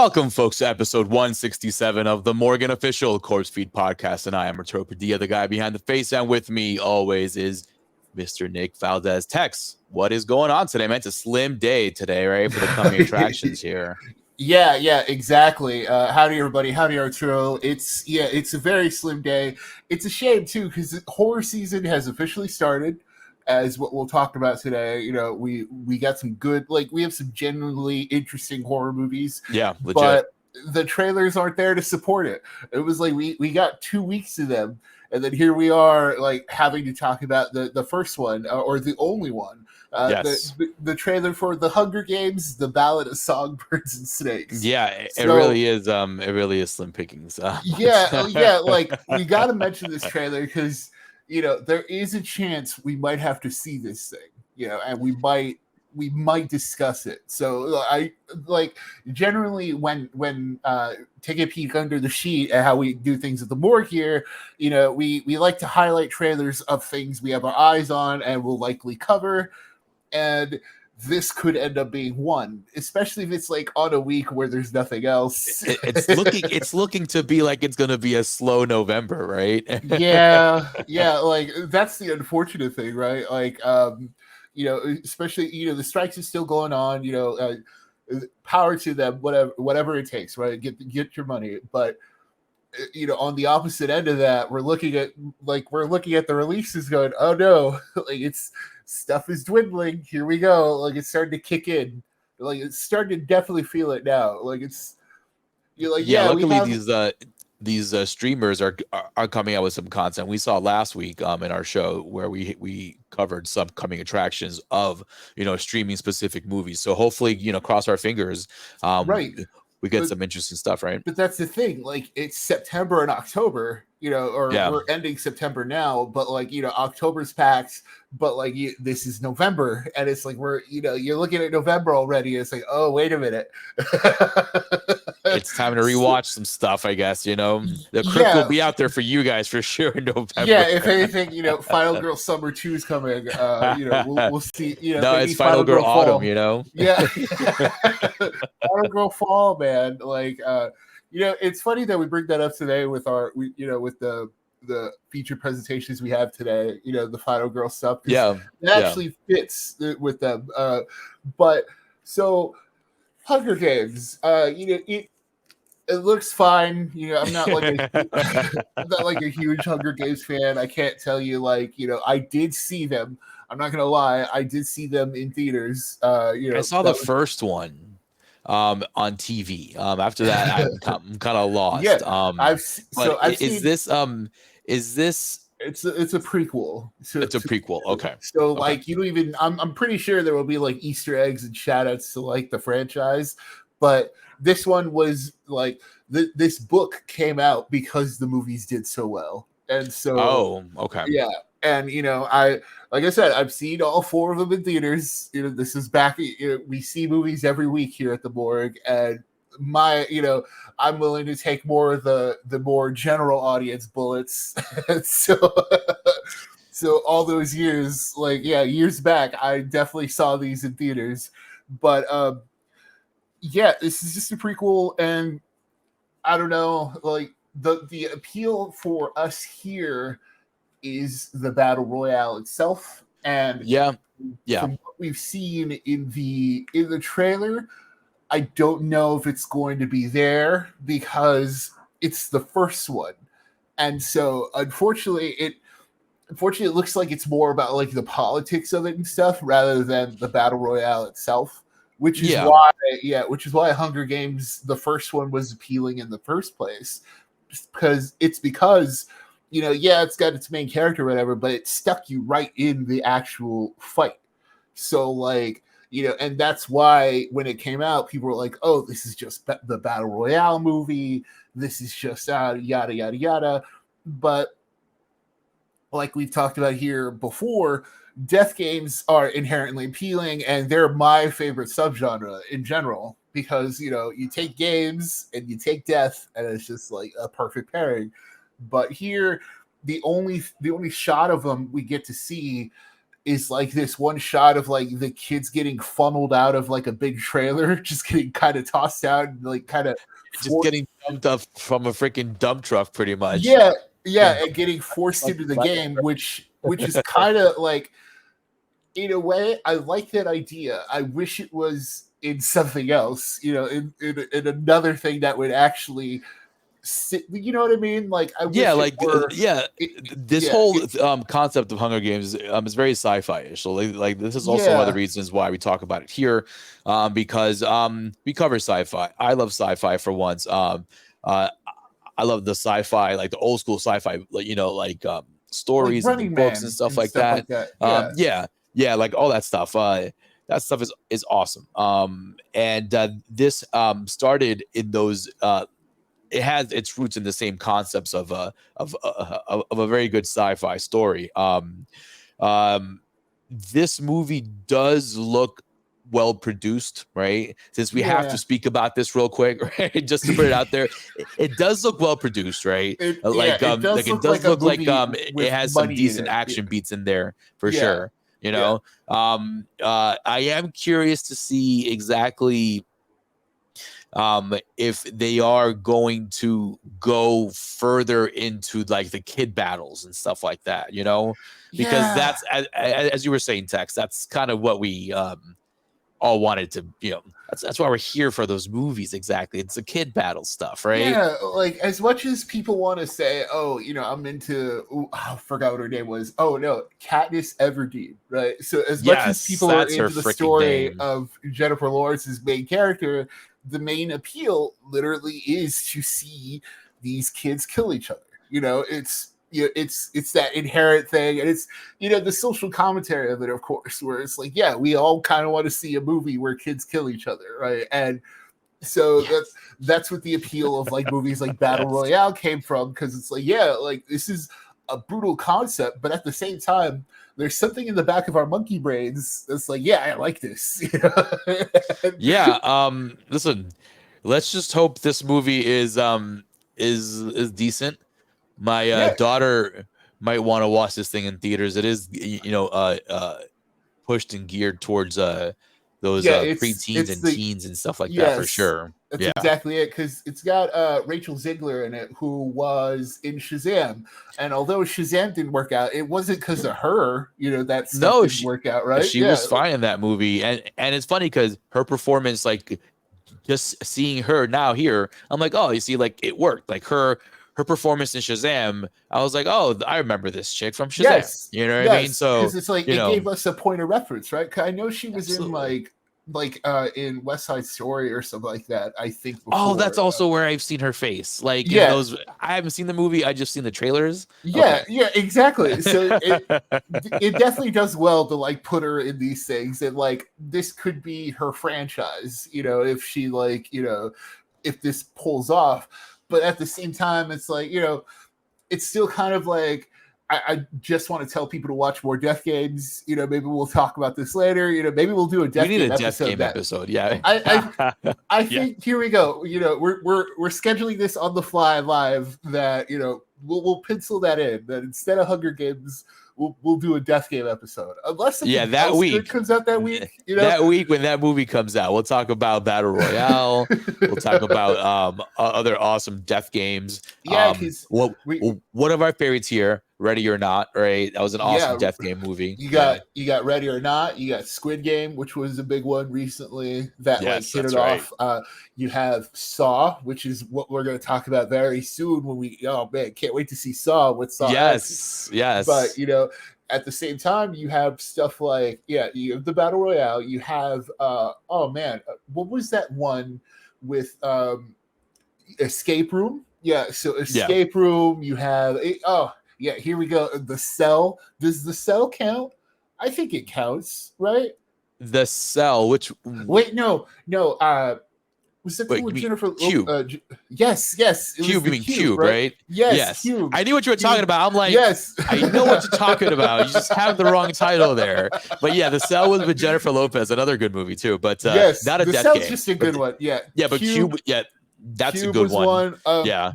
Welcome, folks, to episode 167 of the Morgue official CorpseFeed podcast. And I am Arturo, Padilla, the guy behind the face. And with me always is Mr. Nick Valdez. Tex, what is going on today, man? It's a slim day today, right? For the coming attractions here. Yeah, exactly. Howdy, everybody. Howdy, Arturo. It's a very slim day. It's a shame, too, because horror season has officially started, as what we'll talk about today. You know, we got some good, we have some genuinely interesting horror movies. Yeah, legit. But the trailers aren't there to support it. It was like we got 2 weeks of them, and then here we are, having to talk about the first one, or the only one. Yes. The trailer for The Hunger Games, The Ballad of Songbirds and Snakes. Yeah, it really is. It really is slim pickings. We got to mention this trailer because there is a chance we might have to see this thing, and we might discuss it. So I generally when take a peek under the sheet at how we do things at the Morgue here, we like to highlight trailers of things we have our eyes on and will likely cover. And this could end up being one, especially if it's on a week where there's nothing else. It's looking to be like it's going to be a slow November, right? yeah. That's the unfortunate thing, right? Especially the strikes are still going on. Power to them, whatever it takes, right? Get your money, but on the opposite end of that, we're looking at the releases, going, oh no, it's. Stuff is dwindling. Here we go. It's starting to kick in. It's starting to definitely feel it now. Luckily these streamers are coming out with some content. We saw last week in our show where we covered some coming attractions of streaming specific movies. So hopefully cross our fingers. Right. We get some interesting stuff, right? But that's the thing. It's September and October, we're ending September now, but October's packed, but this is November, and it's we're you're looking at November already. It's oh, wait a minute. It's time to rewatch some stuff, I guess. The crypt will be out there for you guys for sure in November. Yeah, if anything, Final Girl Summer 2 is coming. We'll see. No, it's Final Girl Autumn. Yeah, Final Girl Fall, man. It's funny that we bring that up today with with the feature presentations we have today. The Final Girl stuff. Yeah, it actually fits with them. But so Hunger Games. It looks fine. I'm not a huge Hunger Games fan. I can't tell you I did see them. I'm not gonna lie. I did see them in theaters. I saw the first one on TV. After that, I'm kind of lost. Yeah, is this? It's a prequel. It's a prequel. Okay. So you don't even. I'm pretty sure there will be Easter eggs and shout outs to the franchise, but this one was this book came out because the movies did so well, and so. Oh, okay. Yeah, and like I said, I've seen all 4 of them in theaters. This is back. We see movies every week here at the Morgue, and I'm willing to take more of the more general audience bullets. So all those years, years back, I definitely saw these in theaters. But this is just a prequel, and I don't know, the appeal for us here is the battle royale itself, and from what we've seen in the trailer, I don't know if it's going to be there because it's the first one, and so unfortunately it looks like it's more about the politics of it and stuff rather than the battle royale itself, which is why Hunger Games, the first one, was appealing in the first place, because it's got its main character or whatever, but it stuck you right in the actual fight. So and that's why when it came out, people were like, oh, this is just the battle royale movie. This is just yada, yada, yada. But we've talked about here before, death games are inherently appealing, and they're my favorite subgenre in general because, you take games and you take death, and it's just a perfect pairing. But here, the only shot of them we get to see is like this one shot of like the kids getting funneled out of like a big trailer, just getting kind of tossed out and like kind of just getting dumped up from a freaking dump truck, pretty much. Yeah, and getting forced into the game, which is kind of like, in a way, I like that idea. I wish it was in something else, in another thing that would actually sit, you know what I mean? Like, I wish this whole concept of Hunger Games is very sci-fi-ish. So like this is also one of the reasons why we talk about it here, because we cover sci-fi. I love sci-fi for once. I love the sci-fi, like the old school sci-fi, like stories like and books and stuff like that. Like all that stuff. That stuff is awesome. And this started in those. It has its roots in the same concepts of a very good sci-fi story. This movie does look well produced, right? Since we have to speak about this real quick, right? Just to put it out there, it does look well produced, right? It does look like it has some decent action beats in there for sure. I am curious to see exactly if they are going to go further into like the kid battles and stuff like that, because that's as you were saying, Tex, that's kind of what we all wanted to, that's why we're here for those movies. Exactly. It's the kid battle stuff, right? Yeah, like as much as people want to say, I'm into, I forgot what her name was. Oh no, Katniss Everdeen, right? So as much as people are into the story of Jennifer Lawrence's main character, the main appeal literally is to see these kids kill each other. It's that inherent thing, and it's the social commentary of it, of course, where it's like, we all kind of want to see a movie where kids kill each other, right? And so that's what the appeal of like movies like Battle Royale came from, because it's like, like this is a brutal concept, but at the same time, there's something in the back of our monkey brains that's like, I like this. Listen, let's just hope this movie is decent. My daughter might want to watch this thing in theaters. It is, pushed and geared towards those preteens and teens and stuff like that, for sure. That's exactly it, because it's got Rachel Ziegler in it, who was in Shazam, and although Shazam didn't work out, it wasn't because of her. That stuff didn't work out, right? She was fine in that movie, and it's funny because her performance, like just seeing her now here, I'm like, oh, you see, like it worked. Like her performance in Shazam, I was like, oh, I remember this chick from Shazam. Yes. You know what I mean? So because it's like it gave us a point of reference, right? Cause I know she was in in West Side Story or something like that, I think. Before. Oh, that's also where I've seen her face. Like, those. I haven't seen the movie. I just seen the trailers. Yeah, exactly. So it definitely does well to like put her in these things, and like this could be her franchise. If she if this pulls off. But at the same time, it's like, it's still kind of like, I just want to tell people to watch more Death Games. Maybe we'll talk about this later. Maybe we'll do a Death Game episode. Yeah. I think here we go. We're scheduling this on the fly live that, we'll pencil that in, that instead of Hunger Games, we'll do a Death Game episode. Unless something that week comes out that week. That week when that movie comes out, we'll talk about Battle Royale. We'll talk about other awesome Death Games. Yeah, one of our favorites here, Ready or Not, right? That was an awesome Death Game movie. You got Ready or Not. You got Squid Game, which was a big one recently that hit it off. You have Saw, which is what we're going to talk about very soon. Can't wait to see Saw with Saw. Yes. But at the same time, you have stuff like you have the Battle Royale. You have what was that one with Escape Room? So Escape Room. You have here we go. The Cell. Does The Cell count? I think it counts, right? The Cell, which no. Was that with Jennifer? Cube. Yes. Cube, you mean Cube, right? Yes. Cube. I knew what you were talking about. I'm like, yes. I know what you're talking about. You just have the wrong title there. But The Cell was with Jennifer Lopez, another good movie too. But not a The Death Cell's Game. Just a good one. Yeah. Yeah, but Cube that's Cube a good one.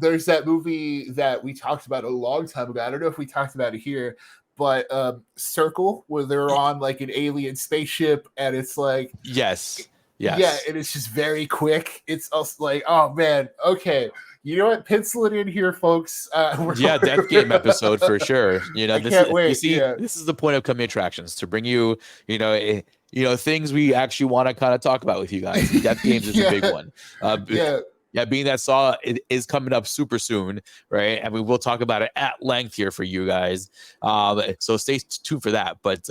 There's that movie that we talked about a long time ago. I don't know if we talked about it here, but Circle, where they're on like an alien spaceship, and it's like Yes. yeah, and it's just very quick. It's also like, oh man, okay, you know what? Pencil it in here, folks. Yeah, Death Game episode for sure. I can't wait. You see, Yeah. this is the point of coming attractions, to bring you, things we actually want to kind of talk about with you guys. Death Games is a big one. Yeah, being that Saw is coming up super soon, right? And we will talk about it at length here for you guys. So stay tuned for that. But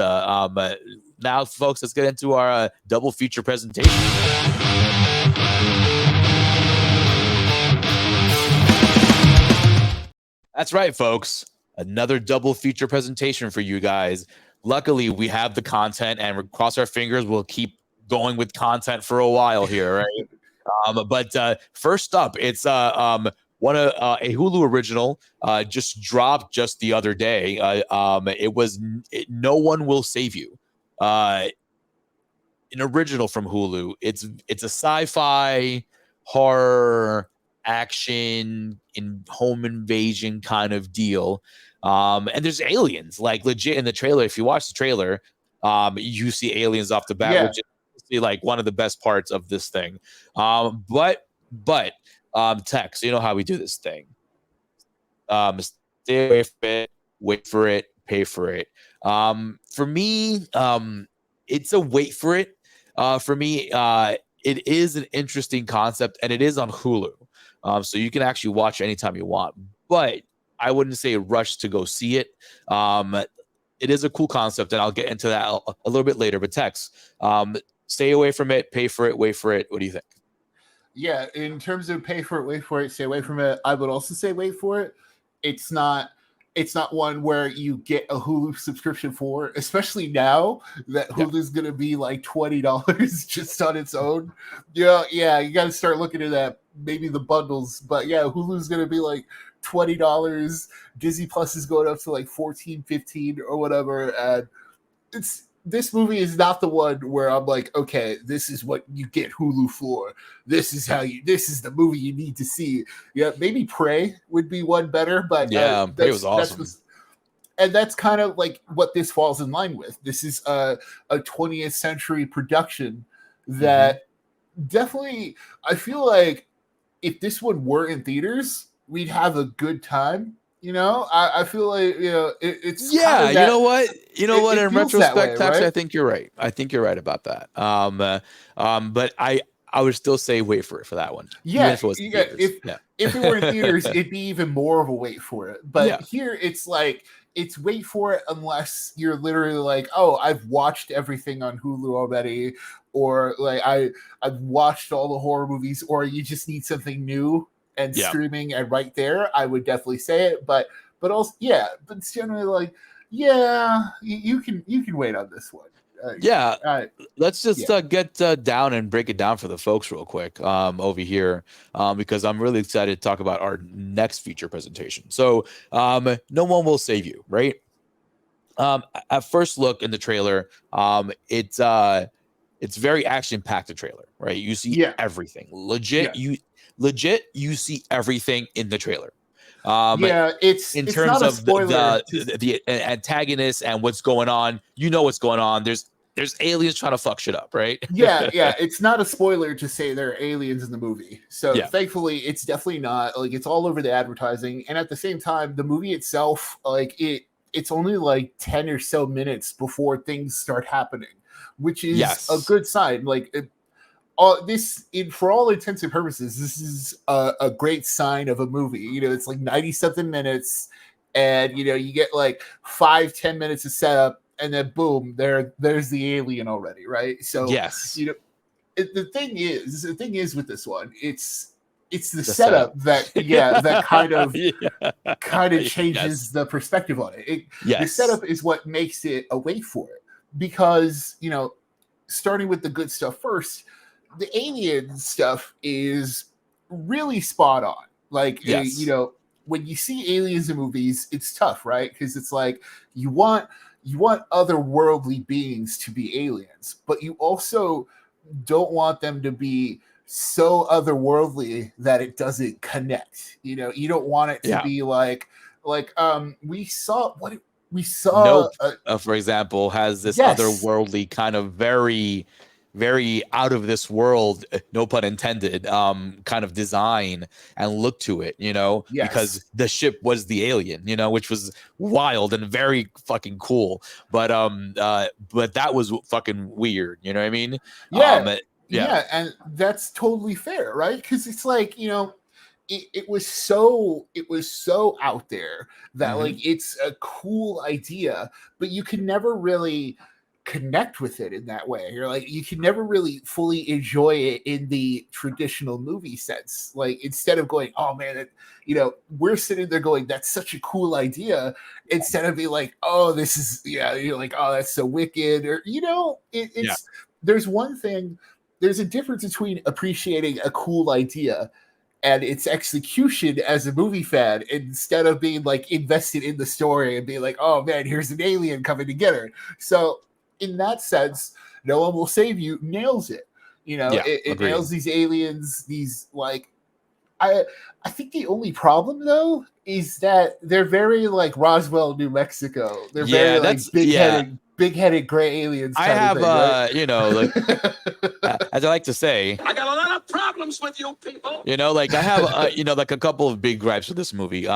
now, folks, let's get into our double feature presentation. That's right, folks. Another double feature presentation for you guys. Luckily, we have the content, and we cross our fingers, we'll keep going with content for a while here, right? But first up, it's a Hulu original just dropped just the other day. It was No One Will Save You. An original from Hulu. It's a sci-fi horror action in home invasion kind of deal. And there's aliens, like legit in the trailer. If you watch the trailer, you see aliens off the bat, which is like one of the best parts of this thing. But Tex, you know how we do this thing. Stay away from it, wait for it, pay for it. For me, it's a wait for it. For me, it is an interesting concept, and it is on Hulu. So you can actually watch anytime you want, but I wouldn't say rush to go see it. It is a cool concept, and I'll get into that a little bit later. But Tex, stay away from it, pay for it, wait for it. What do you think? Yeah, in terms of pay for it, wait for it, stay away from it, I would also say wait for it. It's not one where you get a Hulu subscription for, especially now that Hulu's going to be like $20 just on its own. Yeah, you got to start looking at that, maybe the bundles. But yeah, Hulu's going to be like $20. Disney Plus is going up to like 14, 15 or whatever. And this movie is not the one where I'm like, okay, this is what you get Hulu for. This is the movie you need to see. Yeah, maybe Prey would be one better, but Prey was awesome. And that's kind of like what this falls in line with. This is a 20th century production that definitely, I feel like if this one were in theaters, we'd have a good time. I feel like it's you know what in retrospect, way, Tex, right? I think you're right. About that. But I would still say wait for it for that one. Yeah, if it were in theaters, it'd be even more of a wait for it. But here, it's like it's wait for it unless you're literally like, oh, I've watched everything on Hulu already, or like I've watched all the horror movies, or you just need something new and streaming and right there. I would definitely say it, but also but it's generally like you can wait on this one. Let's just get down and break it down for the folks real quick over here, because I'm really excited to talk about our next feature presentation. So No One Will Save You, right? At first look in the trailer, it's very action packed, the trailer, right? You see everything legit. You see everything in the trailer. It's in terms not a of spoiler the antagonists and what's going on. You know what's going on. There's aliens trying to fuck shit up, right? It's not a spoiler to say there are aliens in the movie. So thankfully, it's definitely not. Like, it's all over the advertising, and at the same time, the movie itself, like it's only like 10 or so minutes before things start happening, which is a good sign. Like for all intents and purposes, this is a great sign of a movie. It's like 90-something minutes, and you get like 5-10 minutes of setup, and then boom, there's the alien already, right? So the thing is with this one, it's the setup that kind of changes the perspective on it. The setup is what makes it a wait for it, because starting with the good stuff first. The alien stuff is really spot on. Like, when you see aliens in movies, it's tough, right? Because it's like you want otherworldly beings to be aliens, but you also don't want them to be so otherworldly that it doesn't connect. You don't want it to be like we saw we saw Nope, for example, has this yes, otherworldly kind of very, very out of this world, no pun intended, kind of design and look to it, because yes, the ship was the alien, which was wild and very fucking cool. But that was fucking weird. You know what I mean? yeah, Yeah. yeah, and that's totally fair, right? Because it's like, it was so out there that Hmm. like it's a cool idea, but you can never really connect with it in that way. You're like, you can never really fully enjoy it in the traditional movie sense. Like, instead of going, oh man, we're sitting there going, that's such a cool idea, instead of being like, oh, this is, yeah, you're like, oh, that's so wicked, or Yeah. it's there's one thing, there's a difference between appreciating a cool idea and its execution as a movie fan, instead of being like invested in the story and being like, oh man, here's an alien coming to get her. So in that sense, No One Will Save You nails it. Yeah. It Agreed. nails these aliens, these like, I think the only problem though is that they're very like Roswell, New Mexico. They're very Yeah. like Yeah. big-headed gray aliens I kind of have, thing, right? like, as I like to say, I got a lot of problems with you people. like I have, like a couple of big gripes with this movie.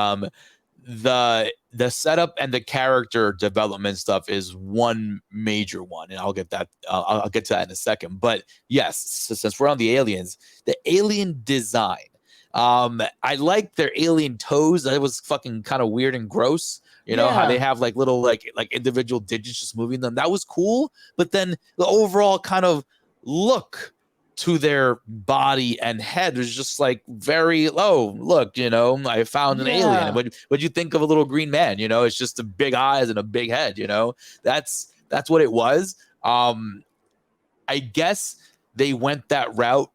The setup and the character development stuff is one major one, and I'll get that. I'll get to that in a second. But yes, since we're on the aliens, the alien design. I like their alien toes. That was fucking kind of weird and gross. How they Yeah. have like little like individual digits just moving them. That was cool. But then the overall kind of look to their body and head was just like very low. Look, I found an alien. Yeah. What you think of a little green man? It's just the big eyes and a big head. That's what it was. I guess they went that route.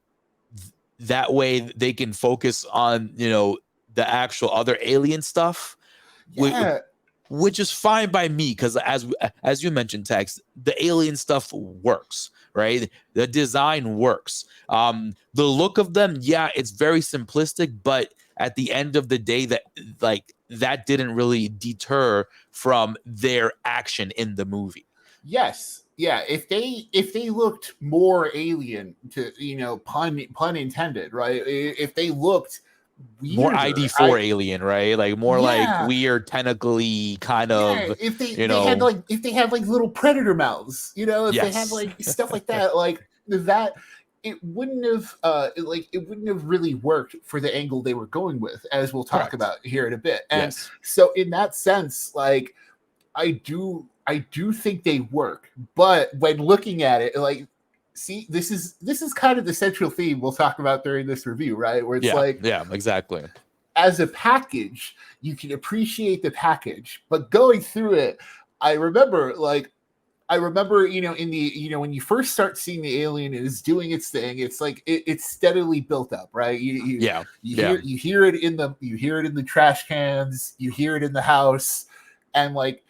That way they can focus on the actual other alien stuff, Yeah. which is fine by me, because as you mentioned, Tex, the alien stuff works, right? The design works. The look of them, yeah, it's very simplistic, but at the end of the day, that didn't really deter from their action in the movie. Yes. Yeah, if they looked more alien, to pun intended, right? If they looked More weirder, ID4 alien, right? Like more like yeah, weird tentacly kind yeah. of, If they had like little predator mouths, if they had yes. like stuff like that, like that, it wouldn't have it wouldn't have really worked for the angle they were going with, as we'll talk Correct. about here in a bit. And Yes. so in that sense, like, I do think they work, but when looking at it, like, see, this is kind of the central theme we'll talk about during this review, right? Where it's Yeah. like, Yeah, exactly. as a package, you can appreciate the package, but going through it, I remember, in the, when you first start seeing the alien is doing its thing, it's like it's steadily built up, right? Yeah. You hear it in the trash cans, you hear it in the house, and like,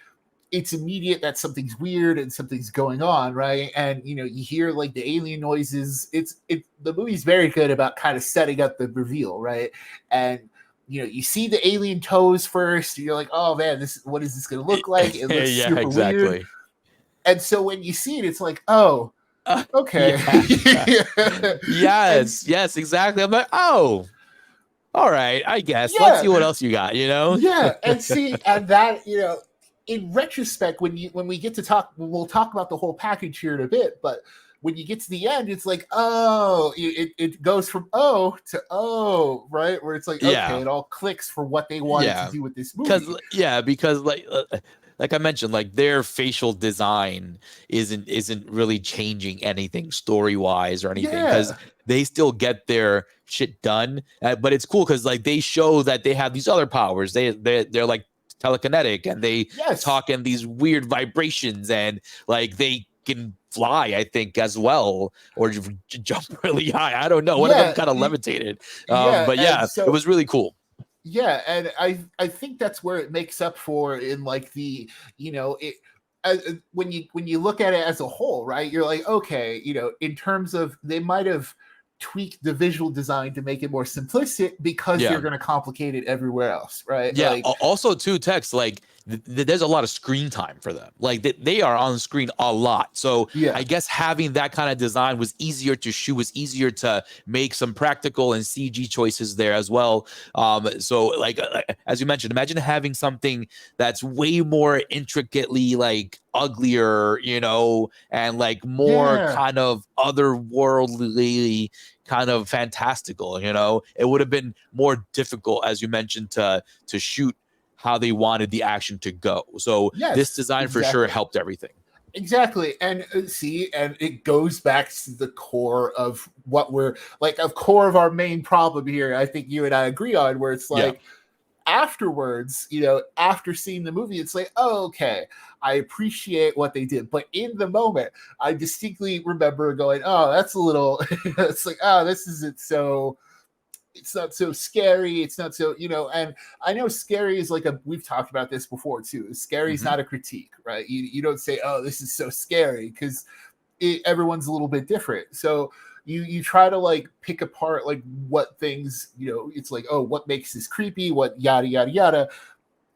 it's immediate that something's weird and something's going on, right? And you hear like the alien noises. The movie's very good about kind of setting up the reveal, right? And you see the alien toes first. You're like, oh man, what is this going to look like? It looks Yeah, super exactly. weird. And so when you see it, it's like, oh, okay. Yeah. Yes, exactly. I'm like, oh, all right, I guess. Let's see Yeah. what else you got, Yeah, and see, and that, in retrospect, when we get to talk, we'll talk about the whole package here in a bit, but when you get to the end, it's like, oh, it goes from oh to oh, right? Where it's like, Yeah. okay, it all clicks for what they wanted Yeah. to do with this movie. Because like I mentioned, like their facial design isn't really changing anything story wise or anything, because Yeah. they still get their shit done. But it's cool because like they show that they have these other powers. They're like telekinetic, and they Yes. talk in these weird vibrations, and like they can fly, I think, as well, or jump really high. I don't know. One of them kind of levitated. But yeah, so, it was really cool. Yeah, and I think that's where it makes up for, in like the, it, when you look at it as a whole, right? You're like, okay, in terms of, they might have tweaked the visual design to make it more simplistic because Yeah. you're going to complicate it everywhere else, right? Yeah. Like, Also, too, Tex, like there's a lot of screen time for them. Like they are on screen a lot. So Yeah. I guess having that kind of design was easier to shoot, was easier to make some practical and CG choices there as well. So like as you mentioned, imagine having something that's way more intricately like uglier, you know, and like more Yeah. kind of otherworldly, kind of fantastical, you know. It would have been more difficult, as you mentioned, to shoot how they wanted the action to go. So Yes, this design for sure exactly. helped everything. Exactly. And and it goes back to the core of what we're like, a core of our main problem here. I think you and I agree on, where it's Yeah. like, afterwards, you know, after seeing the movie, it's like, oh, okay, I appreciate what they did. But in the moment, I distinctly remember going, oh, that's a little, it's like, oh, this isn't so, it's not so scary. It's not so, you know, and I know scary is like we've talked about this before too. Scary is not a critique, right? You don't say, oh, this is so scary, because everyone's a little bit different. So you try to like pick apart like what things, you know, it's like, oh, what makes this creepy, what yada yada yada.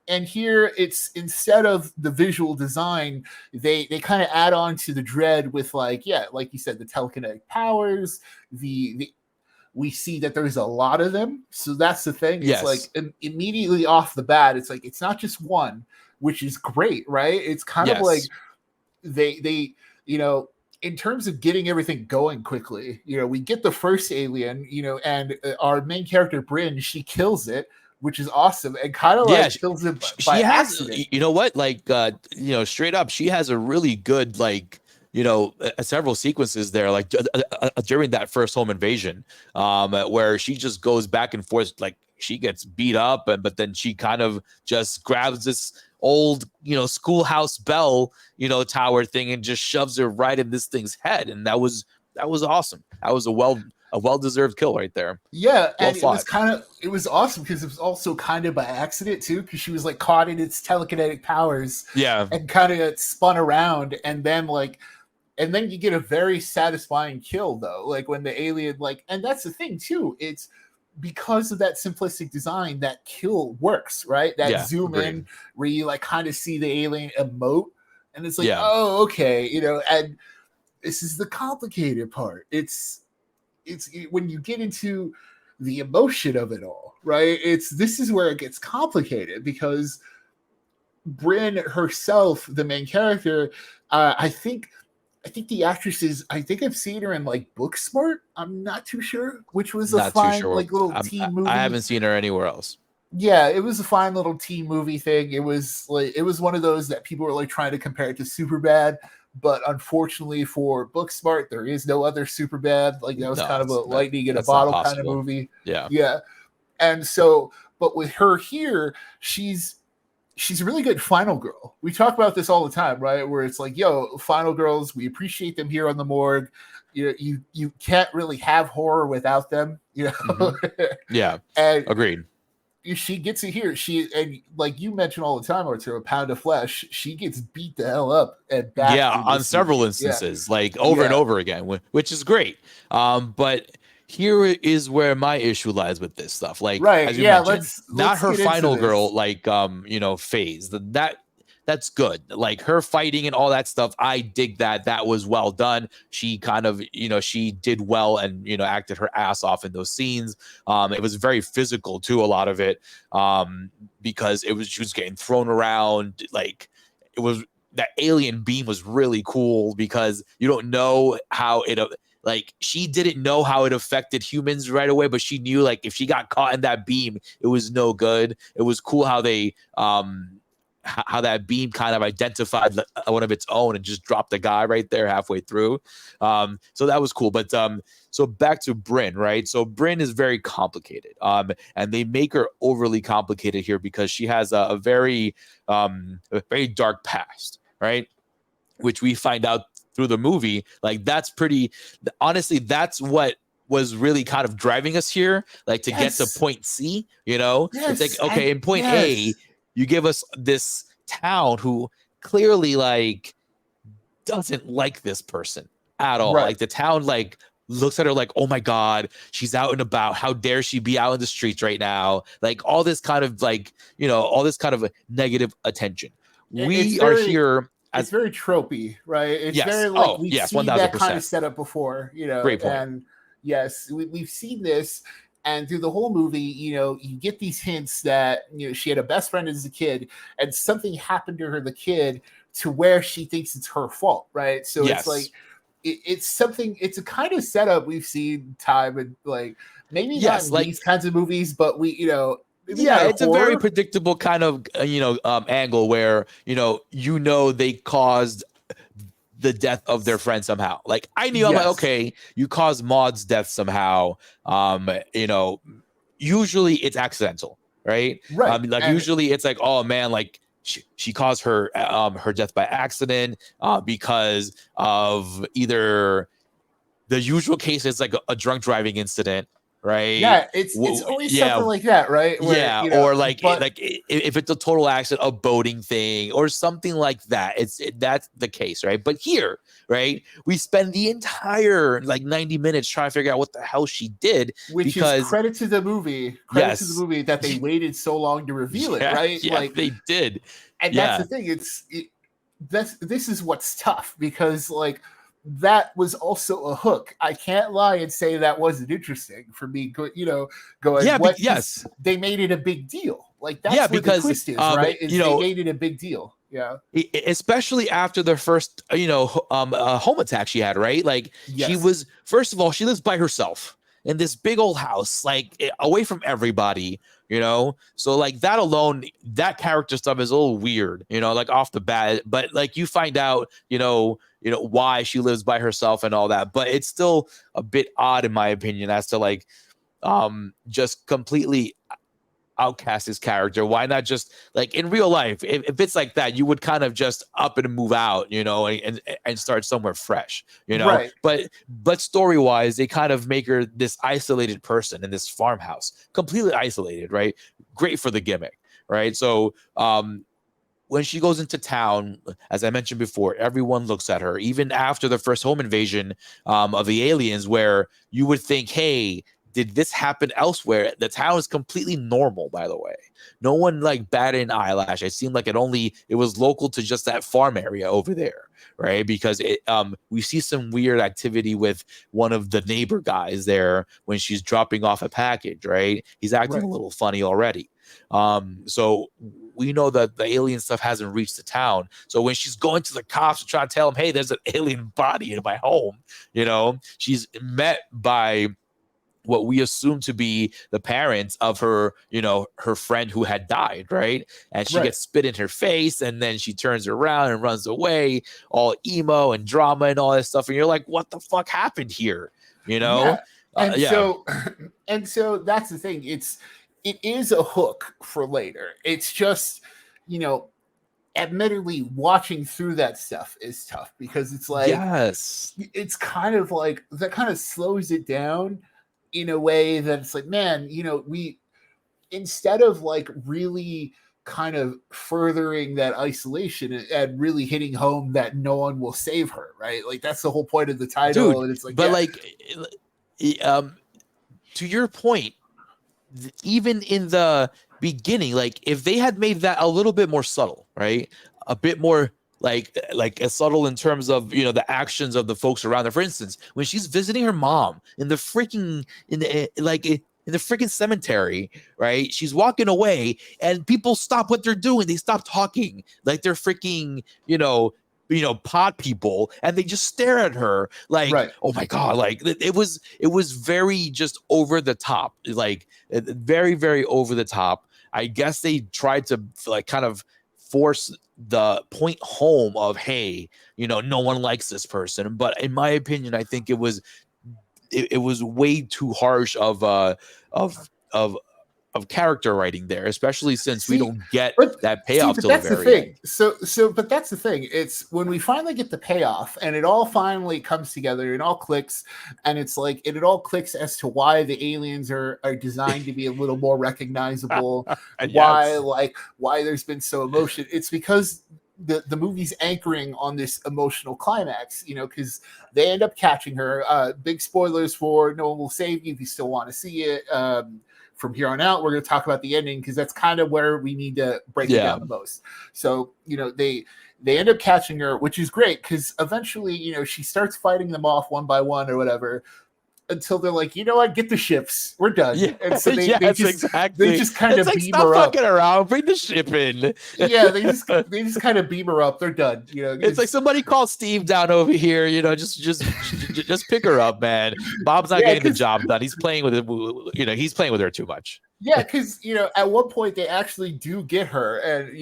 And here it's, instead of the visual design, they kind of add on to the dread with like, yeah, like you said, the telekinetic powers, the we see that there's a lot of them. So that's the thing. It's Yes. like immediately off the bat, it's like, it's not just one, which is great, right? It's kind of like they you know, in terms of getting everything going quickly, you know, we get the first alien, you know, and our main character Bryn, she kills it, which is awesome, and kind of like kills it by accident. You know what, like you know, straight up, she has a really good like, you know, several sequences there, like during that first home invasion, where she just goes back and forth, like she gets beat up, but then she kind of just grabs this old, you know, schoolhouse bell, you know, tower thing and just shoves her right in this thing's head, and that was awesome. That was a well-deserved kill right there. Yeah, Well and fought. it was awesome because it was also kind of by accident too, because she was like caught in its telekinetic powers, Yeah, and kind of spun around, and then you get a very satisfying kill though, like when the alien, like, and that's the thing too, it's because of that simplistic design, that kill works, right? That zoom agreed. in where you like kind of see the alien emote, and it's like, Yeah. oh, okay, you know. And this is the complicated part. It's when you get into the emotion of it all, right? This is where it gets complicated, because Bryn herself, the main character, I think the actress is, I think I've seen her in like Booksmart. I'm not too sure, which was a fine like little teen movie. I haven't seen her anywhere else. Yeah, it was a fine little teen movie thing. It was one of those that people were like trying to compare it to Superbad, but unfortunately for Booksmart, there is no other Superbad. Like that was kind of a lightning in a bottle kind of movie. Yeah. Yeah. And so, but with her here, she's a really good final girl. We talk about this all the time, right? Where it's like, yo, final girls, we appreciate them here on the Morgue. You can't really have horror without them, you know. Mm-hmm. Yeah. And agreed. She gets it here. And like you mentioned all the time, Arturo, a pound of flesh. She gets beat the hell up and back. Yeah, on several instances, like over and over again, which is great. But here is where my issue lies with this stuff. Like, right, as you mentioned, let's not her final girl, this. like you know, phase. That's good. Like her fighting and all that stuff, I dig that. That was well done. She kind of, you know, she did well and, you know, acted her ass off in those scenes. It was very physical too, a lot of it, because she was getting thrown around. Like it was, that alien beam was really cool because you don't know how it, like she didn't know how it affected humans right away, but she knew like if she got caught in that beam, it was no good. It was cool how they, how that beam kind of identified one of its own and just dropped the guy right there halfway through. So that was cool. But so back to Bryn, right? So Bryn is very complicated. And they make her overly complicated here because she has a very dark past, right? Which we find out through the movie. Like that's pretty, honestly, that's what was really kind of driving us here, like to get to point C, you know? It's like, okay, in point A, you give us this town who clearly like doesn't like this person at all. Right. Like the town like looks at her like, oh my God, she's out and about. How dare she be out in the streets right now? Like all this kind of like, all this kind of negative attention. We are here it's very tropey, right? It's yes. very like we've seen 1000%. that kind of setup before, Great point. And yes, we've seen this. And through the whole movie, you get these hints that, she had a best friend as a kid and something happened to her, the kid, to where she thinks it's her fault, right? So yes. It's like, it's a kind of setup we've seen time and like, maybe not in these kinds of movies, but it's a very predictable kind of, angle where, they caused the death of their friend somehow. Like I knew, I'm like, okay, you caused Maud's death somehow. Usually it's accidental, right? Right. Usually it's like, oh man, like she caused her death by accident because of either the usual case is like a drunk driving incident. Right. Yeah, it's always something like that, right? Where, or like if it's a total accident, a boating thing, or something like that. That's the case, right? But here, right, we spend the entire 90 minutes trying to figure out what the hell she did, which is credit to the movie. To the movie that they waited so long to reveal it, right? Yeah, they did, and that's the thing. This is what's tough because that was also a hook. I can't lie and say that wasn't interesting for me. Going, yes, they made it a big deal. Like that's what the twist is, right? They made it a big deal. Yeah, especially after the first, home attack she had, right? Like she was, first of all, she lives by herself in this big old house, away from everybody. So that alone, that character stuff is a little weird, off the bat, but you find out, why she lives by herself and all that, but it's still a bit odd in my opinion as to just completely outcast his character. Why not just in real life, if it's like that, you would kind of just up and move out, and start somewhere fresh, Right. But story wise, they kind of make her this isolated person in this farmhouse, completely isolated, right? Great for the gimmick, right? So when she goes into town, as I mentioned before, everyone looks at her, even after the first home invasion of the aliens, where you would think, hey, did this happen elsewhere? The town is completely normal, by the way. No one batted an eyelash. It seemed like it was local to just that farm area over there, right? Because we see some weird activity with one of the neighbor guys there when she's dropping off a package, right? He's acting a little funny already. So we know that the alien stuff hasn't reached the town. So when she's going to the cops to try to tell them, hey, there's an alien body in my home, she's met by what we assume to be the parents of her, her friend who had died, right? And she gets spit in her face, and then she turns around and runs away, all emo and drama and all that stuff. And you're like, what the fuck happened here? Yeah. And so that's the thing. It is a hook for later. It's just, admittedly watching through that stuff is tough because it's it's kind of that kind of slows it down in a way that it's man, we, instead of really kind of furthering that isolation and really hitting home that no one will save her, right? That's the whole point of the title. Dude, and it's to your point, even in the beginning, if they had made that a little bit more subtle, right? A bit more as subtle in terms of the actions of the folks around her. For instance, when she's visiting her mom in the freaking in the freaking cemetery, right? She's walking away and people stop what they're doing. They stop talking like they're freaking, pod people, and they just stare at her oh my God, it was very just over the top, very, very over the top. I guess they tried to kind of force the point home of, hey, no one likes this person. But in my opinion, I think it was way too harsh of character writing there, especially since we don't get that payoff till the very end. But that's the thing. It's when we finally get the payoff and it all finally comes together and all clicks, and it's it all clicks as to why the aliens are designed to be a little more recognizable. Why there's been so emotion. It's because the movie's anchoring on this emotional climax, because they end up catching her. Big spoilers for No One Will Save You if you still want to see it. From here on out, we're going to talk about the ending because that's kind of where we need to break it down the most. So, they end up catching her, which is great because eventually, she starts fighting them off one by one or whatever, until they're like, you know what, get the ships, we're done. Yeah, and so they just kind of like, beam stop her up. fucking around, bring the ship in. Yeah, they just kind of beam her up. They're done. It's like somebody call Steve down over here. Just pick her up, man. Bob's not getting the job done. He's playing with it. He's playing with her too much. Yeah, because at one point they actually do get her, and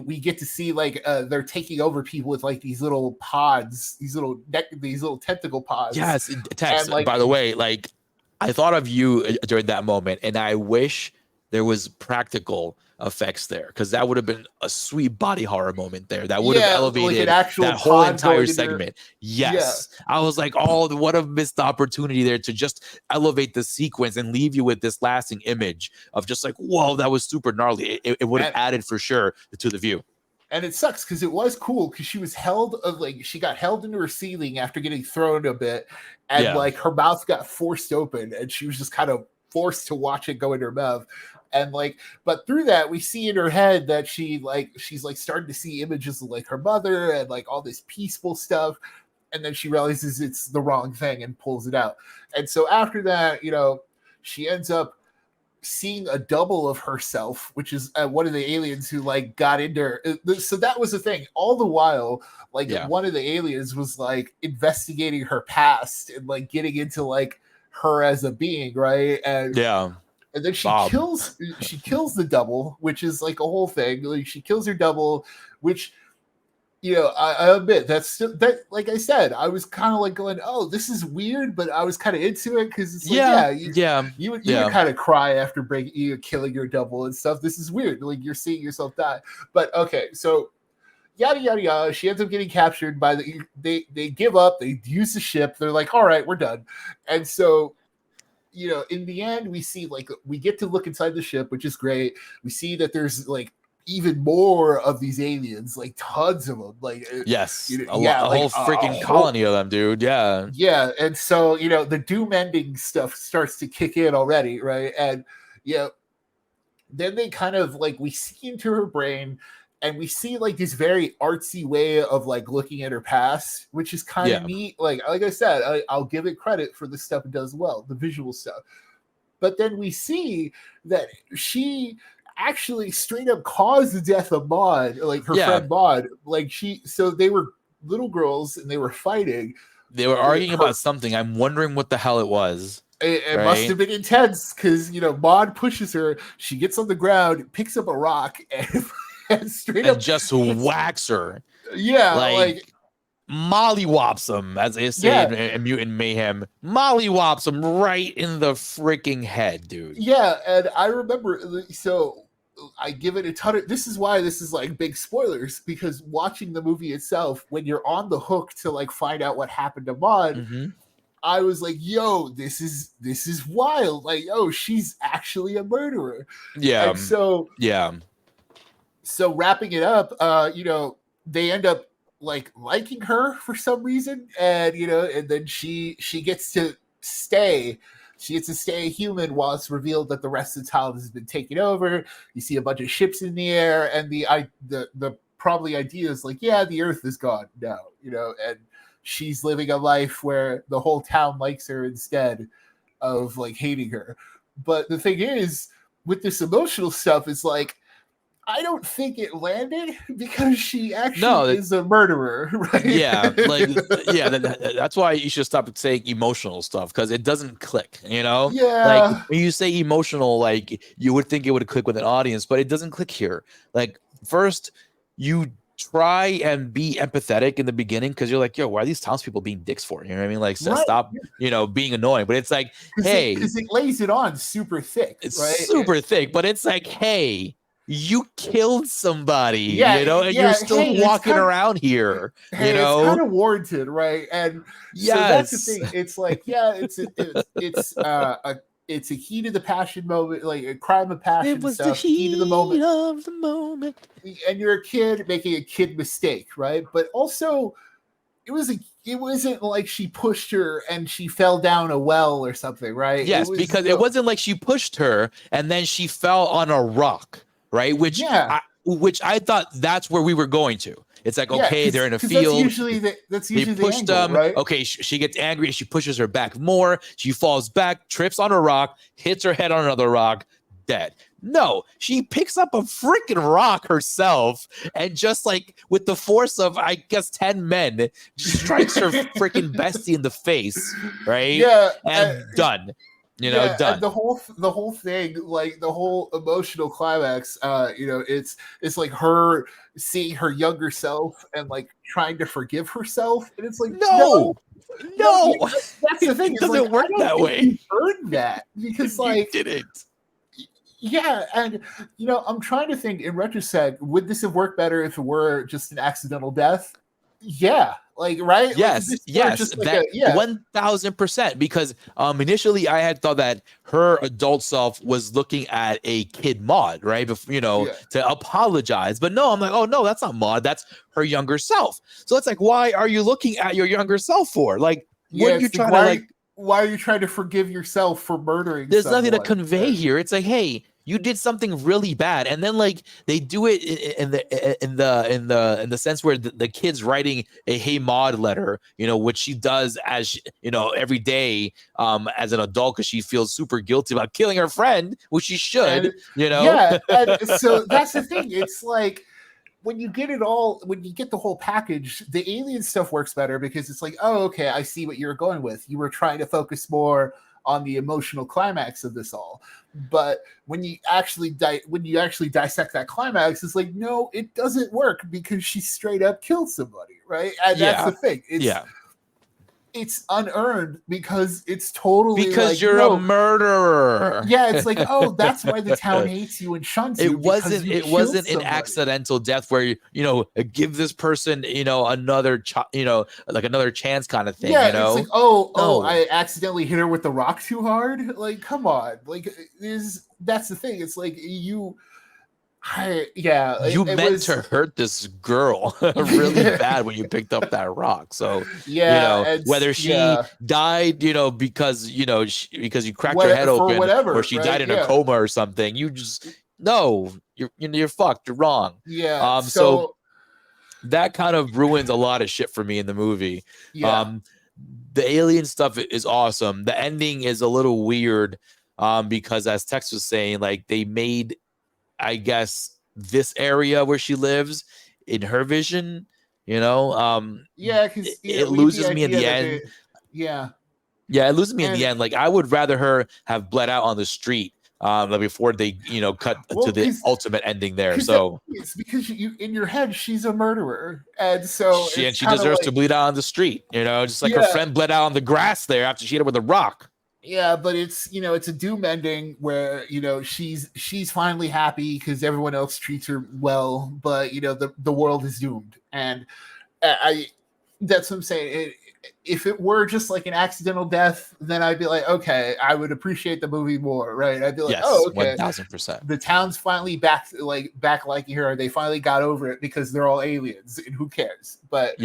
we get to see like they're taking over people with like these little pods, these little tentacle pods. Yes, Tex. And, by the way, like I thought of you during that moment, and I wish there was practical effects there because that would have been a sweet body horror moment there. That would have elevated like that whole entire segment. Yes. I was like, oh, what a missed opportunity there to just elevate the sequence and leave you with this lasting image of just like, whoa, that was super gnarly. It would have added for sure to the view. And it sucks because it was cool because she was held she got held into her ceiling after getting thrown a bit, and like her mouth got forced open and she was just kind of forced to watch it go in her mouth. And but through that, we see in her head that she's starting to see images of like her mother and like all this peaceful stuff. And then she realizes it's the wrong thing and pulls it out. And so after that, she ends up seeing a double of herself, which is one of the aliens who like got into her. So that was the thing. All the while, one of the aliens was like investigating her past and like getting into like her as a being, right? And and then she kills the double, which is like a whole thing. Like she kills her double, which I admit that like I said, I was kind of like going, oh, this is weird, but I was kind of into it because it's like, you would kind of cry after killing your double and stuff. This is weird, like you're seeing yourself die. But okay, so yada yada yada. She ends up getting captured by they give up. They use the ship. They're like, all right, we're done. And so in the end, we see we get to look inside the ship, which is great. We see that there's like even more of these aliens, like tons of them. Like a whole freaking colony of them, dude. Yeah. And so the doom ending stuff starts to kick in already, right? And then they kind of like we see into her brain. And we see like this very artsy way of like looking at her past, which is kind of neat. Like I said, I'll give it credit for the stuff it does well, the visual stuff. But then we see that she actually straight up caused the death of Maud, like her friend Maud. So they were little girls and they were fighting. They were arguing about something. I'm wondering what the hell it was. It must have been intense because Maud pushes her. She gets on the ground, picks up a rock, and straight up just whacks her. Yeah, like mollywops him, as they say in Mutant Mayhem. Mollywops him right in the freaking head, dude. Yeah, and I remember, so I give it a ton of. This is why this is like big spoilers, because watching the movie itself, when you're on the hook to like find out what happened to Maud, I was like, yo, this is wild. Like, oh, she's actually a murderer. Yeah. And so So wrapping it up, they end up like liking her for some reason, and and then she gets to stay. She gets to stay a human while it's revealed that the rest of the town has been taken over. You see a bunch of ships in the air, and the probably idea is like, yeah, the Earth is gone now, and she's living a life where the whole town likes her instead of like hating her. But the thing is, with this emotional stuff, it's like, I don't think it landed because she actually is a murderer, right? Yeah, that's why you should stop saying emotional stuff, because it doesn't click, Yeah. Like when you say emotional, like you would think it would click with an audience, but it doesn't click here. Like first, you try and be empathetic in the beginning because you're like, yo, why are these townspeople being dicks for? You know what I mean? Like, stop, being annoying. But it's like, hey, because it lays it on super thick, it's right? super thick, but it's like, hey, you killed somebody, and you're still walking around here, It's kind of warranted, right? And so that's the thing. It's like, it's it's a heat of the passion moment, like a crime of passion It was stuff. the heat of the moment. of the moment. And you're a kid making a kid mistake, right? But also, it wasn't like she pushed her and she fell down a well or something, right? Yes, because it wasn't like she pushed her and then she fell on a rock, right? Which I thought that's where we were going to. It's like, okay, they're in a field. That's usually they pushed the angle, right? Okay, she gets angry and she pushes her back more. She falls back, trips on a rock, hits her head on another rock, dead. No, she picks up a freaking rock herself and just like with the force of, I guess, 10 men, strikes her freaking bestie in the face, right? Yeah. And done. Done. And the whole thing, like the whole emotional climax, it's like her seeing her younger self and like trying to forgive herself. And it's like, no. That's the thing. It doesn't work that way. You earned that because like you didn't. Yeah, and I'm trying to think in retrospect, would this have worked better if it were just an accidental death? Yeah, like right? Yes, like, yes, just like that 1000%. Because initially I had thought that her adult self was looking at a kid Maud, right? To apologize, but no, I'm like, oh no, that's not Maud, that's her younger self. So it's like, why are you looking at your younger self for? Like, what you trying to like? Why are you trying to forgive yourself for murdering? There's nothing to convey here. It's like, hey, you did something really bad, and then like they do it in the sense where the kid's writing a "Hey Maud" letter, which she does as every day as an adult because she feels super guilty about killing her friend, which she should, Yeah, and so that's the thing. It's like, when you get the whole package, the alien stuff works better because it's like, oh, okay, I see what you were going with. You were trying to focus more on the emotional climax of this all. But when you actually dissect that climax, it's like, no, it doesn't work because she straight up killed somebody, right? And that's the thing. It's unearned because it's totally because you're a murderer. Yeah, it's like, oh, that's why the town hates you and shuns you. It wasn't an accidental death where give this person another like another chance kind of thing. Yeah, it's like, oh, I accidentally hit her with the rock too hard. Like, come on, like that's the thing. It's like you meant to hurt this girl really bad when you picked up that rock. So whether she died because because you cracked her head open or she died in a coma or something, you're fucked, you're wrong. So that kind of ruins a lot of shit for me in the movie. The alien stuff is awesome. The ending is a little weird because, as Tex was saying, like they made, I guess, this area where she lives in her vision, because it loses me in the end. It loses me in the end. Like, I would rather her have bled out on the street before they cut to the ultimate ending there. So it's because in your head she's a murderer, and so she deserves to bleed out on the street, just like her friend bled out on the grass there after she hit her with a rock. Yeah, but it's it's a doom ending where she's finally happy because everyone else treats her well, but the world is doomed, and that's what I'm saying. If it were just like an accidental death, then I'd be like, okay, I would appreciate the movie more, right? I'd be like, oh, okay, 1000%. The town's finally back liking her. They finally got over it because they're all aliens, and who cares? But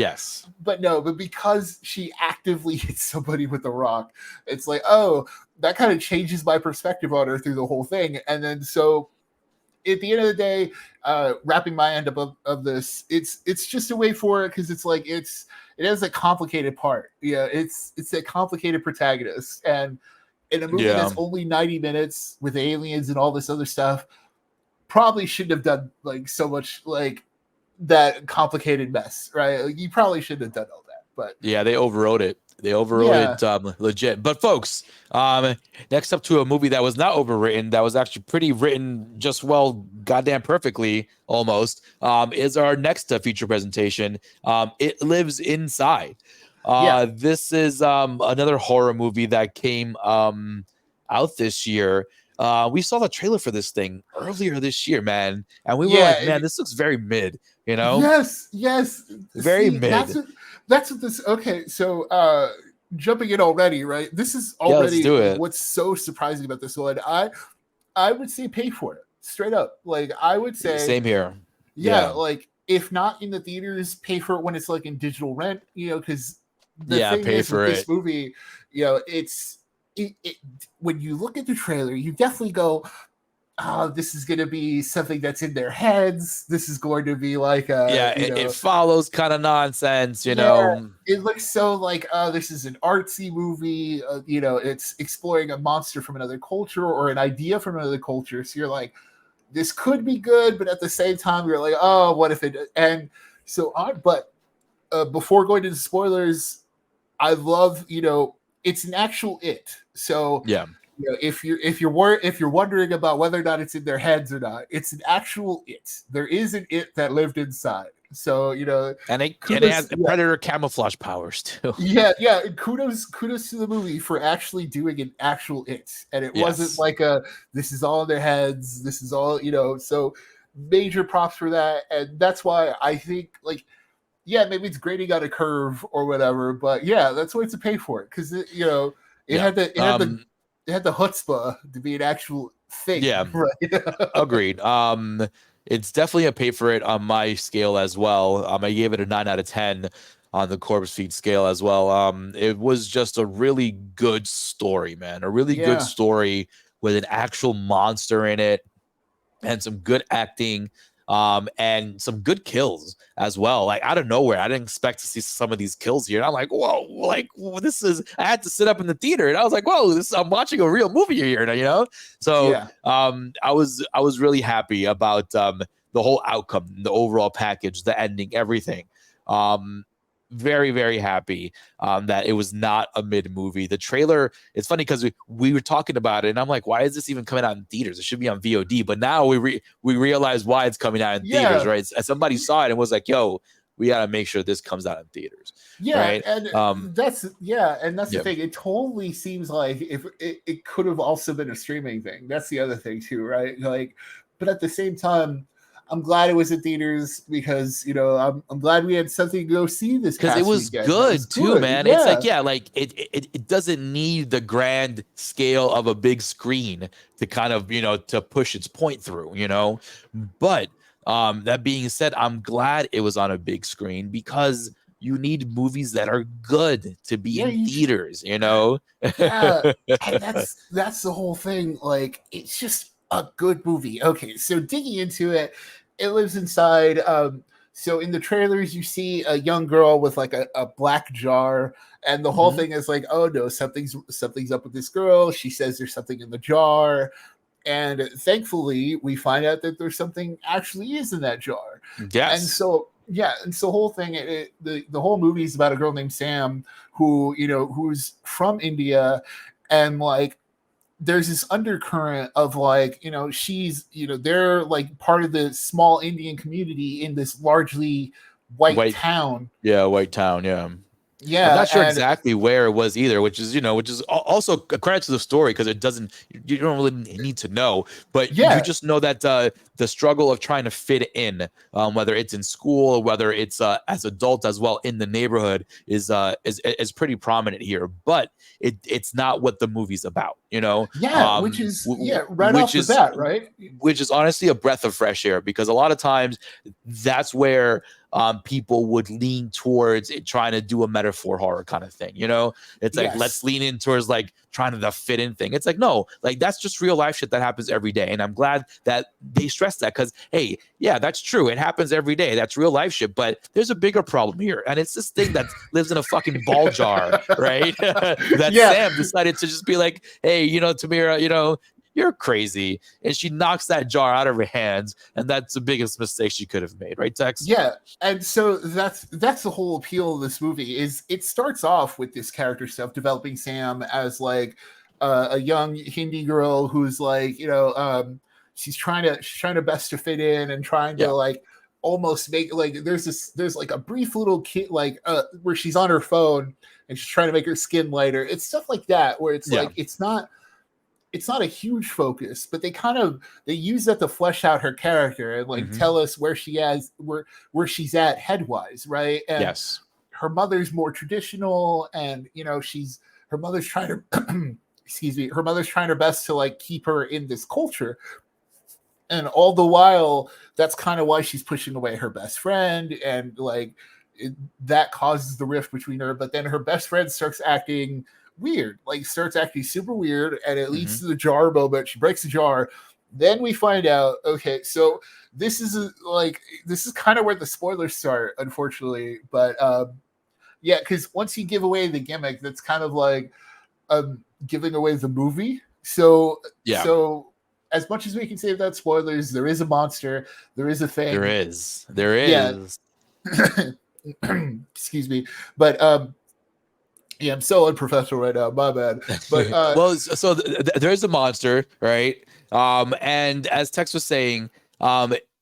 but because she actively hits somebody with a rock, it's like, oh, that kind of changes my perspective on her through the whole thing, and then so. At the end of the day, wrapping my end up of this, it's just a way for it because it's like it has a complicated part. Yeah, it's a complicated protagonist, and in a movie that's only 90 minutes with aliens and all this other stuff, probably shouldn't have done like so much like that complicated mess, right? Like, you probably shouldn't have done all that, but yeah, they overwrote it. They overwrote it legit. But folks, next up to a movie that was not overwritten, that was actually pretty written just goddamn perfectly almost, is our next feature presentation. It Lives Inside. This is another horror movie that came out this year. We saw the trailer for this thing earlier this year, man. And we were like, man, this looks very mid, Yes. Very mid. That's what this. Okay, so jumping in already, right? This is let's already do it. what's so surprising about this one. I would say pay for it straight up. Like I would say, Same here. yeah. Like if not in the theaters, pay for it when it's like in digital rent. Because the thing pay is for with it. this movie, it when you look at the trailer, you definitely go, oh, this is going to be something that's in their heads. This is going to be like it follows kind of nonsense, you know. It looks so like, oh, this is an artsy movie. It's exploring a monster from another culture or an idea from another culture. So you're like, this could be good, but at the same time, you're like, oh, what if it? And so on. But before going to the spoilers, I love, it's an actual it. So yeah. If you're wondering about whether or not it's in their heads or not, it's an actual it. There is an it that lived inside. So and it has predator camouflage powers too. Yeah. Kudos to the movie for actually doing an actual it, and it wasn't like this is all in their heads. This is all So major props for that, and that's why I think maybe it's grading on a curve or whatever, but that's why it's a pay for it because it had the chutzpah to be an actual thing. Yeah, right? Agreed. It's definitely a pay for it on my scale as well. I gave it a 9 out of 10 on the CorpseFeed scale as well. It was just a really good story, man. A really good story with an actual monster in it and some good acting. And some good kills as well. Like out of nowhere, I didn't expect to see some of these kills here. And I'm like, whoa, I had to sit up in the theater and I was like, whoa, I'm watching a real movie here, So I was really happy about the whole outcome, the overall package, the ending, everything. Very, very happy that it was not a mid movie. The trailer, it's funny because we were talking about it and I'm like, why is this even coming out in theaters? It should be on VOD. But now we realize why it's coming out in theaters, right? Somebody saw it and was like, yo, we got to make sure this comes out in theaters. Yeah, right? and that's the thing. It totally seems like if it could have also been a streaming thing. That's the other thing too, right? Like, but at the same time, I'm glad it was in theaters because I'm glad we had something to go see this because it was weekend. good too, man. It's like it doesn't need the grand scale of a big screen to kind of to push its point through, But that being said, I'm glad it was on a big screen because you need movies that are good to be in theaters, Yeah, and that's the whole thing. Like, it's just a good movie. Okay, so digging into it, it lives inside. So in the trailers, you see a young girl with like a black jar, and the whole thing is like, oh no, something's up with this girl. She says there's something in the jar, and thankfully we find out that there's something actually is in that jar. Yes. And so the whole thing, the whole movie is about a girl named Sam who who's from India, and like there's this undercurrent of like she's they're like part of the small Indian community in this largely white town. White town. I'm not sure exactly where it was either, which is also a credit to the story because you don't really need to know, but you just know that the struggle of trying to fit in, whether it's in school or whether it's as adults as well in the neighborhood is pretty prominent here, but it's not what the movie's about, which is right off the bat, right? Which is honestly a breath of fresh air because a lot of times that's where people would lean towards it, trying to do a metaphor horror kind of thing. It's like, let's lean in towards like trying to the fit in thing. It's like, no, like that's just real life shit that happens every day. And I'm glad that they stress that because, hey, that's true. It happens every day. That's real life shit. But there's a bigger problem here. And it's this thing that lives in a fucking ball jar, right? That Sam decided to just be like, hey, Tamira, you're crazy. And she knocks that jar out of her hands. And that's the biggest mistake she could have made. Right, Tex? Yeah. And so that's the whole appeal of this movie is it starts off with this character stuff, developing Sam as like a young Hindi girl who's like, she's trying to best to fit in and trying to like almost make like there's like a brief little kid like where she's on her phone and she's trying to make her skin lighter. It's stuff like that where it's like it's not a huge focus, but they use that to flesh out her character and like tell us where she is, where she's at headwise, right? And her mother's more traditional, and her mother's trying to excuse me, her mother's trying her best to like keep her in this culture. And all the while, that's kind of why she's pushing away her best friend, and like that causes the rift between her. But then her best friend starts acting weird, like starts acting super weird, and it leads to the jar moment. She breaks the jar. Then we find out, okay, so this is kind of where the spoilers start, unfortunately. But yeah, because once you give away the gimmick, that's kind of like giving away the movie. So yeah. So as much as we can say without spoilers, there is a monster, there is a thing. There is. Excuse me. But yeah, I'm so unprofessional right now. My bad. But well, so there's a monster, right? And as Tex was saying,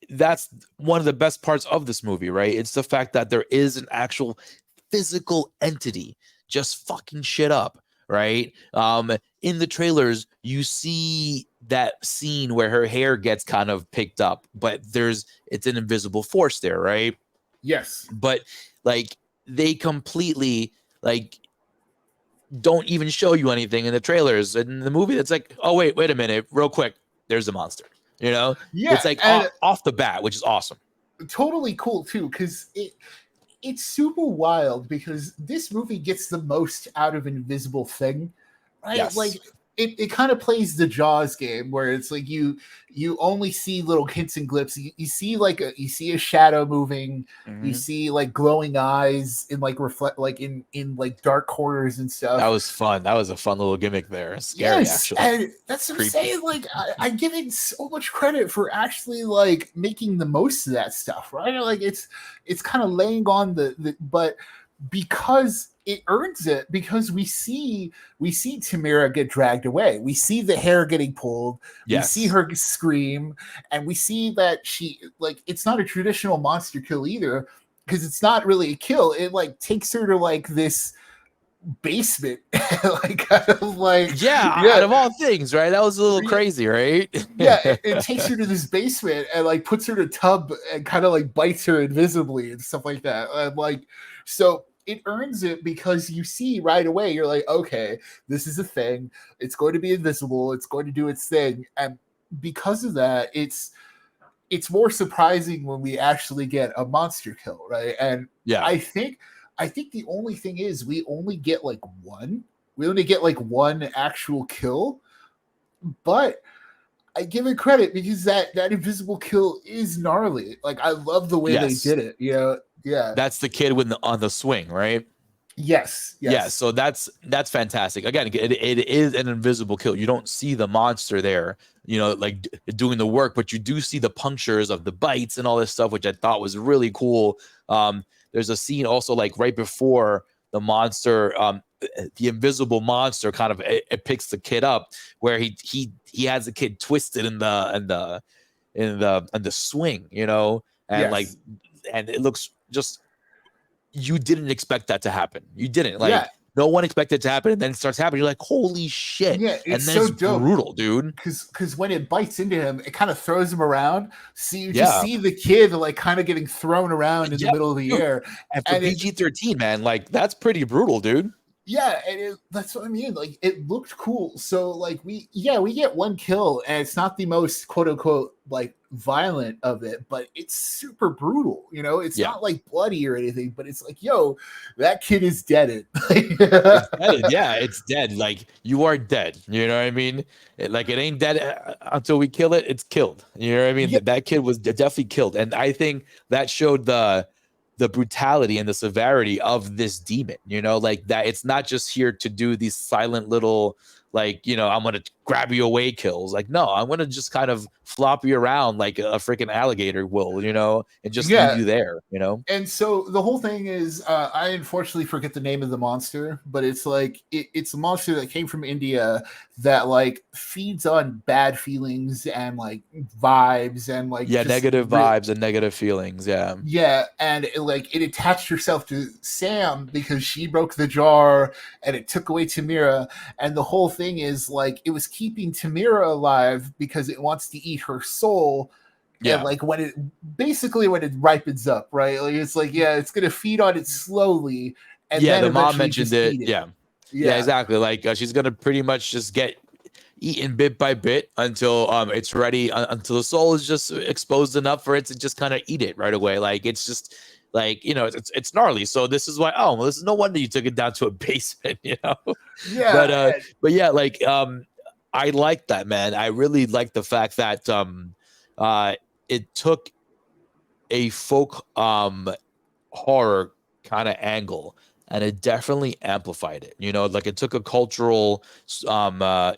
that's one of the best parts of this movie, right? It's the fact that there is an actual physical entity just fucking shit up, right? In the trailers, you see that scene where her hair gets kind of picked up, but it's an invisible force there, right? Yes. But like they completely like don't even show you anything in the trailers. In the movie, it's like, oh wait a minute, real quick, there's a monster. Yeah, it's like off the bat, which is awesome. Totally cool too, because it's super wild because this movie gets the most out of Invisible Thing, right? Yes. Like it kind of plays the Jaws game where it's like you only see little hints and glimpses. You see a shadow moving, you see like glowing eyes in like reflect like in like dark corners and stuff. That was fun. That was a fun little gimmick there. Scary, actually. And that's what I'm saying. Like I give it so much credit for actually like making the most of that stuff, right? Like it's kind of laying on but because it earns it, because we see Tamira get dragged away. We see the hair getting pulled. Yes. We see her scream, and we see that she like it's not a traditional monster kill either, because it's not really a kill. It like takes her to like this basement, like kind of like out of all things, right? That was a little crazy, right? It takes her to this basement and like puts her in a tub and kind of like bites her invisibly and stuff like that. And like so it earns it because you see right away, you're like, okay, this is a thing. It's going to be invisible. It's going to do its thing. And because of that, it's more surprising when we actually get a monster kill, right? And I think the only thing is we only get like one. We only get like one actual kill. But I give it credit because that invisible kill is gnarly. Like I love the way they did it. Yeah. That's the kid on the swing, right? Yes. Yeah, so that's fantastic. Again, it is an invisible kill. You don't see the monster there, like doing the work, but you do see the punctures of the bites and all this stuff, which I thought was really cool. There's a scene also like right before the monster, the invisible monster kind of it picks the kid up, where he has the kid twisted in the swing, and like, and it looks just, you didn't expect that to happen. You didn't no one expected it to happen, and then it starts happening. You're like, holy shit. Yeah, and then it's brutal, dude. Because when it bites into him, it kind of throws him around. So you just see the kid like kind of getting thrown around in the middle of the air. And for PG-13, man, like that's pretty brutal, dude. Yeah, and that's what I mean. Like it looked cool. So like we get one kill, and it's not the most quote unquote like violent of it, but it's super brutal. It's not like bloody or anything, but it's like, yo, that kid is dead. It's dead. Yeah, it's dead. Like you are dead. You know what I mean? It ain't dead until we kill it. It's killed. You know what I mean? Yeah. That kid was definitely killed, and I think that showed the brutality and the severity of this demon, like that it's not just here to do these silent little, like, I'm going to grab you away kills. Like, no, I'm going to just kind of flop you around like a freaking alligator will, and just leave you there, And so the whole thing is, I unfortunately forget the name of the monster, but it's like, it's a monster that came from India that like feeds on bad feelings and like vibes and like negative vibes and negative feelings. And it attached herself to Sam because she broke the jar and it took away Tamira, and the whole thing is like it was keeping Tamira alive because it wants to eat her soul, Yeah. And like when it ripens up, right? Like it's like, yeah, it's gonna feed on it slowly, and Yeah, then the mom eventually mentioned just it. eat it. Yeah, exactly. Like she's gonna pretty much just get eaten bit by bit until it's ready, until the soul is just exposed enough for it to just kind of eat it right away. Like it's just like, you know, it's gnarly. So this is why, oh well, this is no wonder you took it down to a basement, you know. Yeah, But yeah, like I like that, man. I really like the fact that it took a folk horror kind of angle, and it definitely amplified it. You know, like it took a cultural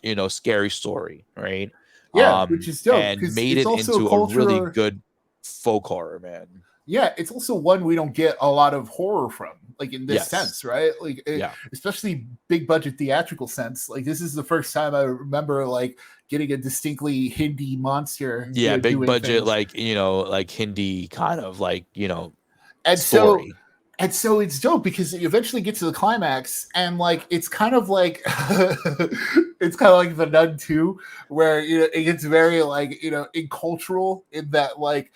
you know, scary story, right? yeah, which is dope And because made it's it also a into a really culture. good folk horror, man. Yeah, it's also one we don't get a lot of horror from, like in this Yes. sense, right? Like, Yeah. especially big budget theatrical sense. Like, this is the first time I remember like getting a distinctly Hindi monster, Yeah, big doing budget, things. like, you know, like Hindi kind of like, you know, And so, story. it's dope because you eventually get to the climax, and like it's kind of like it's kind of like the Nun 2, where it gets very like cultural in that like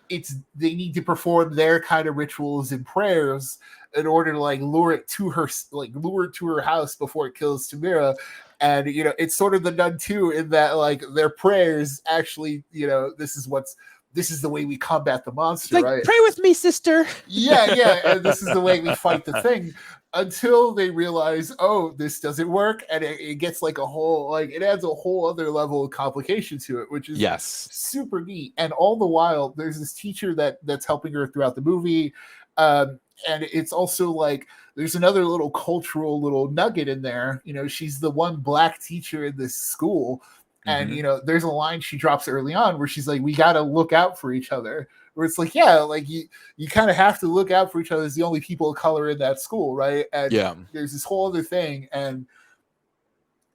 they need to perform their kind of rituals and prayers in order to like lure it to her house before it kills Tamira. And it's sort of the Nun 2 in that like their prayers actually, this is the way we combat the monster, right? Pray with me, sister. Yeah, and this is the way we fight the thing, until they realize, oh, this doesn't work, and it gets like a whole, like it adds a whole other level of complication to it, which is super neat. And all the while, there's this teacher that's helping her throughout the movie, and it's also like there's another little cultural little nugget in there. She's the one black teacher in this school. And there's a line she drops early on where she's like, "We got to look out for each other." Where it's like, yeah, like you kind of have to look out for each other as the only people of color in that school, right? And there's this whole other thing, and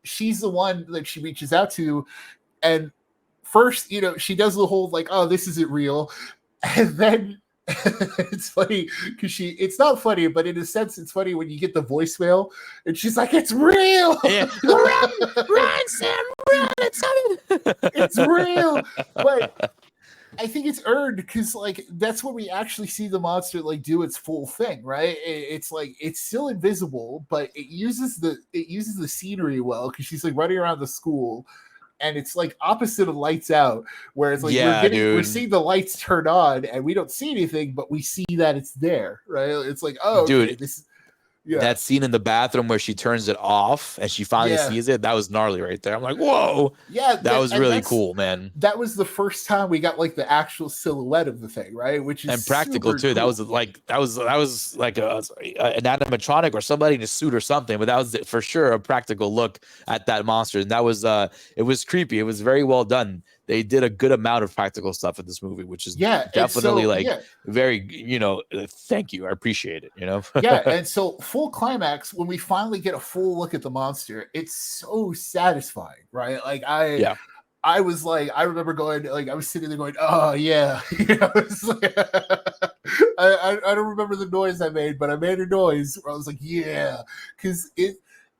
she's the one that she reaches out to, and first, she does the whole like, "Oh, this isn't real," and then it's funny because it's not funny, but in a sense, it's funny when you get the voicemail and she's like, "It's real." Yeah. Run, Sam, run! It's real. But I think it's earned because like that's where we actually see the monster like do its full thing, right? It's like it's still invisible, but it uses the scenery well because she's like running around the school. And it's like opposite of Lights Out, where it's like we're seeing the lights turn on and we don't see anything, but we see that it's there, right? It's like, oh, okay, dude, that scene in the bathroom where she turns it off and she finally sees it, that was gnarly right there. I'm like, whoa, that was really cool, man. That was the first time we got like the actual silhouette of the thing, right? Which is practical too. Cool. That was like an animatronic or somebody in a suit or something, but that was for sure a practical look at that monster, and that was it was creepy. It was very well done. They did a good amount of practical stuff in this movie, which is definitely very, thank you. I appreciate it, And so full climax, when we finally get a full look at the monster, it's so satisfying, right? Like I was like, I remember going, like, I was sitting there going, oh yeah. Like, I don't remember the noise I made, but I made a noise where I was like, yeah, because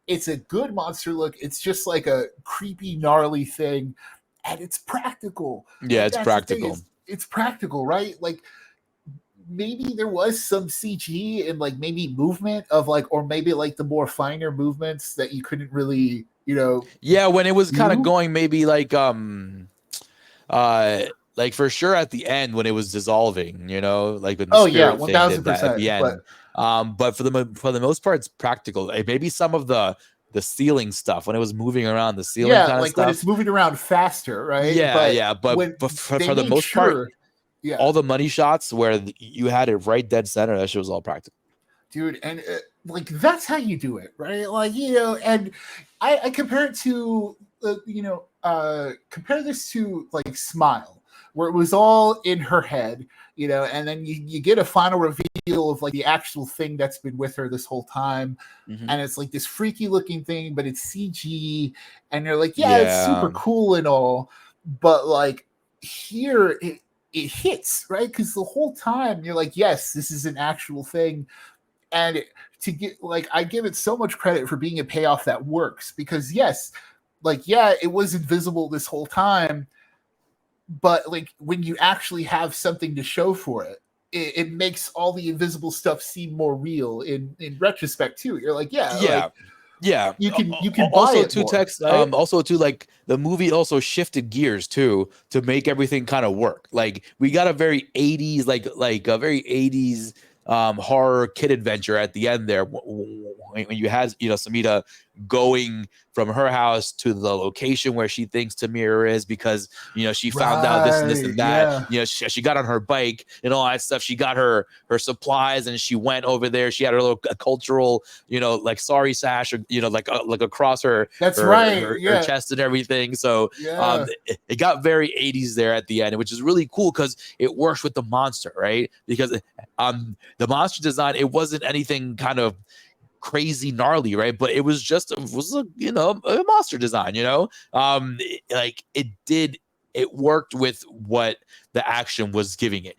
it's a good monster look. It's just like a creepy, gnarly thing. And it's practical. Yeah, it's practical. It's practical, right? Like maybe there was some CG and like maybe movement of like, or maybe like the more finer movements that you couldn't really, Yeah, when it was kind of going maybe like for sure at the end when it was dissolving, like with the 1000% at the end. But for the most part, it's practical. Maybe some of the ceiling stuff when it was moving around the ceiling, kind of like stuff. When it's moving around faster, right? But for the most part, all the money shots where you had it right dead center, that shit was all practical, dude. And like that's how you do it, right? Like and I compare it to compare this to like Smile, where it was all in her head, and then you get a final reveal of like the actual thing that's been with her this whole time. And it's like this freaky looking thing, but it's CG, and you're like, it's super cool and all, but like here it hits, right? Because the whole time you're like, yes, this is an actual thing. And to get like, I give it so much credit for being a payoff that works, because yes, like, it was invisible this whole time, but like when you actually have something to show for it, it makes all the invisible stuff seem more real in retrospect too. You're like, yeah, like, yeah. you can buy also it to more, text right? also to like the movie also shifted gears too to make everything kind of work. Like we got a very 80s like a very 80s horror kid adventure at the end there when you had Samita going from her house to the location where she thinks Tamir is because she found out this and this and that. Yeah. She got on her bike and all that stuff. She got her supplies and she went over there. She had her little cultural like sari sash or like across her her chest and everything. So it got very 80s there at the end, which is really cool because it works with the monster, right? Because the monster design, it wasn't anything kind of crazy gnarly, right? But it was just a monster design, like it worked with what the action was giving it,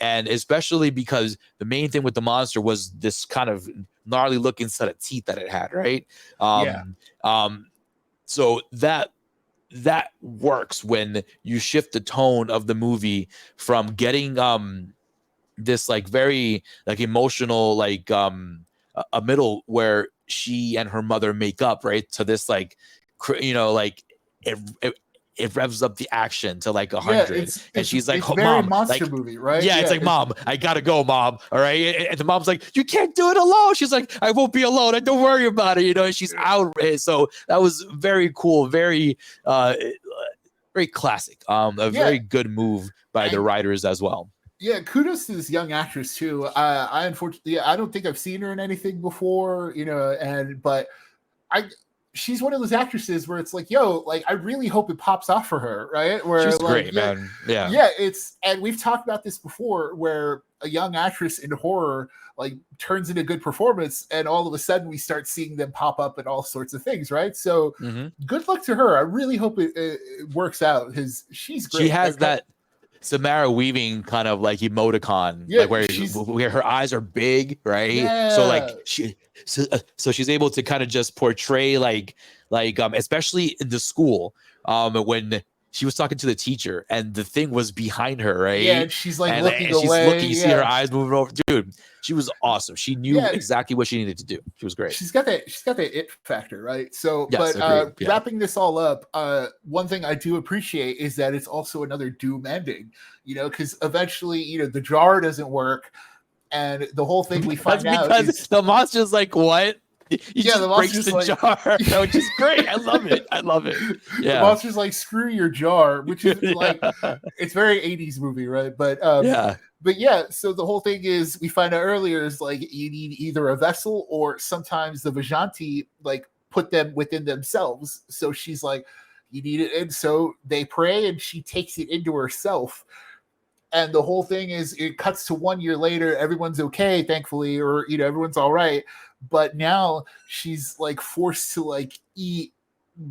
and especially because the main thing with the monster was this kind of gnarly looking set of teeth that it had, right? So that works when you shift the tone of the movie from getting this like very like emotional like a middle where she and her mother make up, right, to this like like it revs up the action to like 100, and she's like, it's very mom, monster like movie, right? it's like, mom, I gotta go, mom, all right? And the mom's like, you can't do it alone. She's like, I won't be alone, and don't worry about it, and she's out. So that was very cool, very very classic, a very good move by the writers as well. Yeah, kudos to this young actress too. I unfortunately, I don't think I've seen her in anything before, but she's one of those actresses where it's like, yo, like I really hope it pops off for her, right? Where she's like, great, man. Yeah, and we've talked about this before, where a young actress in horror like turns in a good performance, and all of a sudden we start seeing them pop up in all sorts of things, right? So good luck to her. I really hope it works out because she's great. She has that Samara Weaving kind of like emoticon, like where her eyes are big, right? Yeah. So like so she's able to kind of just portray like especially in the school when she was talking to the teacher and the thing was behind her, right? Yeah, and she's like looking away. She's looking, you see her eyes moving over. Dude, she was awesome. She knew exactly what she needed to do. She was great. She's got that it factor, right? So, yes, but wrapping this all up, one thing I do appreciate is that it's also another doom ending, because eventually, the jar doesn't work, and the whole thing we find out is the monster's like, what? He just breaks the jar, which is great. I love it. Yeah, the monster's like, screw your jar, which is like, it's very 80s movie, right? But so the whole thing is, we find out earlier is like, you need either a vessel or sometimes the Vajanti like put them within themselves. So she's like, you need it, and so they pray, and she takes it into herself. And the whole thing is, it cuts to 1 year later. Everyone's okay, thankfully, or everyone's all right. But now she's like forced to like eat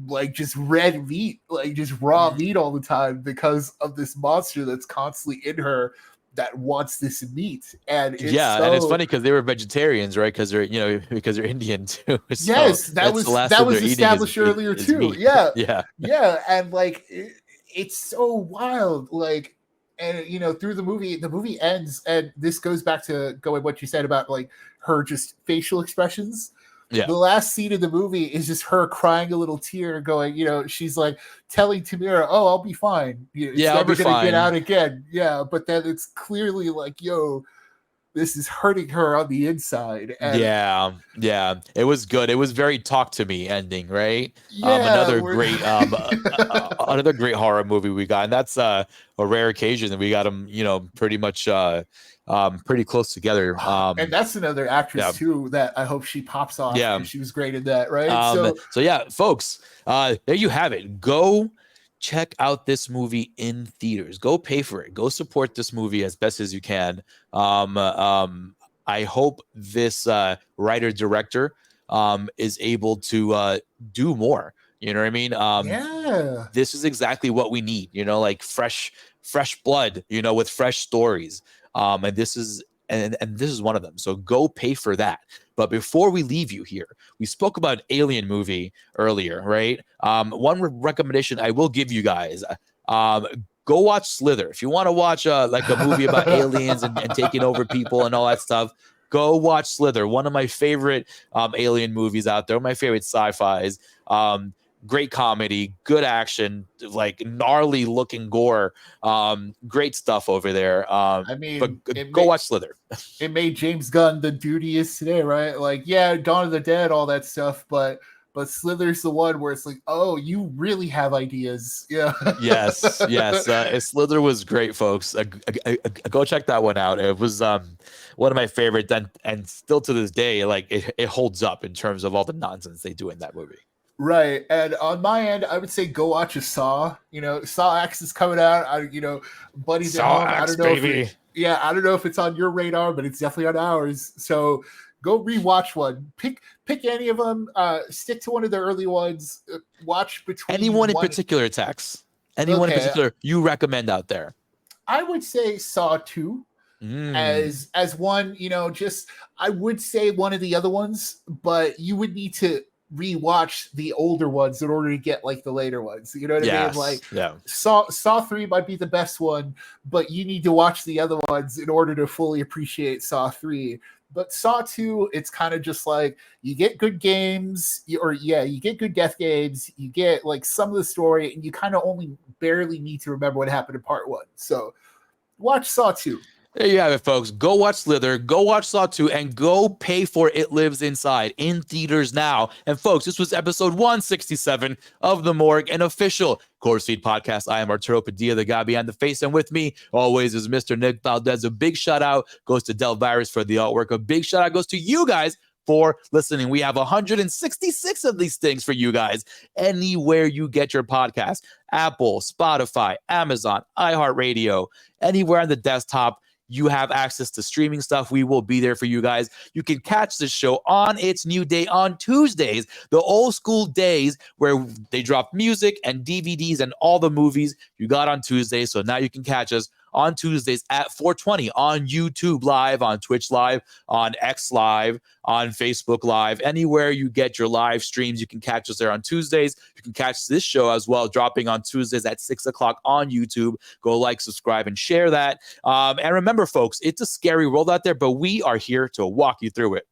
like just red meat, like just raw meat all the time because of this monster that's constantly in her that wants this meat. And it's and it's funny because they were vegetarians, right? Because they're because they're Indian too. So yes, that was established earlier too. Meat. Yeah, and like it's so wild, like. And through the movie ends, and this goes back to what you said about like her just facial expressions. The last scene of the movie is just her crying a little tear, going, she's like telling Tamira, "Oh, I'll be fine. It's never gonna get out again." Yeah, but then it's clearly like, yo, this is hurting her on the inside. And it was good. It was very talk to me ending, right? Yeah, another great horror movie we got, and that's a rare occasion that we got them, pretty much pretty close together. And that's another actress too that I hope she pops off. Yeah, she was great in that, right? So yeah, folks, there you have it. Go check out this movie in theaters. Go pay for it. Go support this movie as best as you can. I hope this writer director is able to do more. You know what I mean? This is exactly what we need. Like fresh blood. With fresh stories. And this is one of them. So go pay for that. But before we leave you here, we spoke about an Alien movie earlier, right? One recommendation I will give you guys. Go watch Slither. If you want to watch like a movie about aliens and taking over people and all that stuff, go watch Slither. One of my favorite alien movies out there. My favorite sci-fis. Great comedy, good action, like gnarly looking gore. Great stuff over there. I mean, but go watch Slither. It made James Gunn the dude he is today, right? Like, yeah, Dawn of the Dead, all that stuff, but Slither's the one where it's like, oh, you really have ideas. Yeah. yes. Slither was great, folks. Go check that one out. It was one of my favorites, and still to this day, like it holds up in terms of all the nonsense they do in that movie. Right. And on my end, I would say go watch a Saw. Saw X is coming out. Buddies at home. I don't know I don't know if it's on your radar, but it's definitely on ours. So go rewatch one. Pick any of them. Stick to one of the early ones. Watch between anyone in particular, Tex. Anyone in particular you recommend out there? I would say Saw 2 as one. I would say one of the other ones, but you would need to rewatch the older ones in order to get like the later ones. You know what I mean? Like, Saw 3 might be the best one, but you need to watch the other ones in order to fully appreciate Saw 3. But Saw 2, it's kind of just like you get good games, you get good death games, you get like some of the story, and you kind of only barely need to remember what happened in part 1. So watch Saw 2. There you have it, folks. Go watch Slither, go watch Saw 2, and go pay for It Lives Inside in theaters now. And folks, this was episode 167 of The Morgue, an official CorpseFeed podcast. I am Arturo Padilla, the guy behind the face, and with me always is Mr. Nick Valdez. A big shout out goes to Del Virus for the artwork. A big shout out goes to you guys for listening. We have 166 of these things for you guys anywhere you get your podcast. Apple, Spotify, Amazon, iHeartRadio, anywhere on the desktop. You have access to streaming stuff. We will be there for you guys. You can catch this show on its new day on Tuesdays, the old school days where they drop music and DVDs and all the movies you got on Tuesdays. So now you can catch us on Tuesdays at 4:20 on YouTube Live, on Twitch Live, on X Live, on Facebook Live. Anywhere you get your live streams, you can catch us there on Tuesdays. You can catch this show as well, dropping on Tuesdays at 6 o'clock on YouTube. Go like, subscribe, and share that. And remember, folks, it's a scary world out there, but we are here to walk you through it.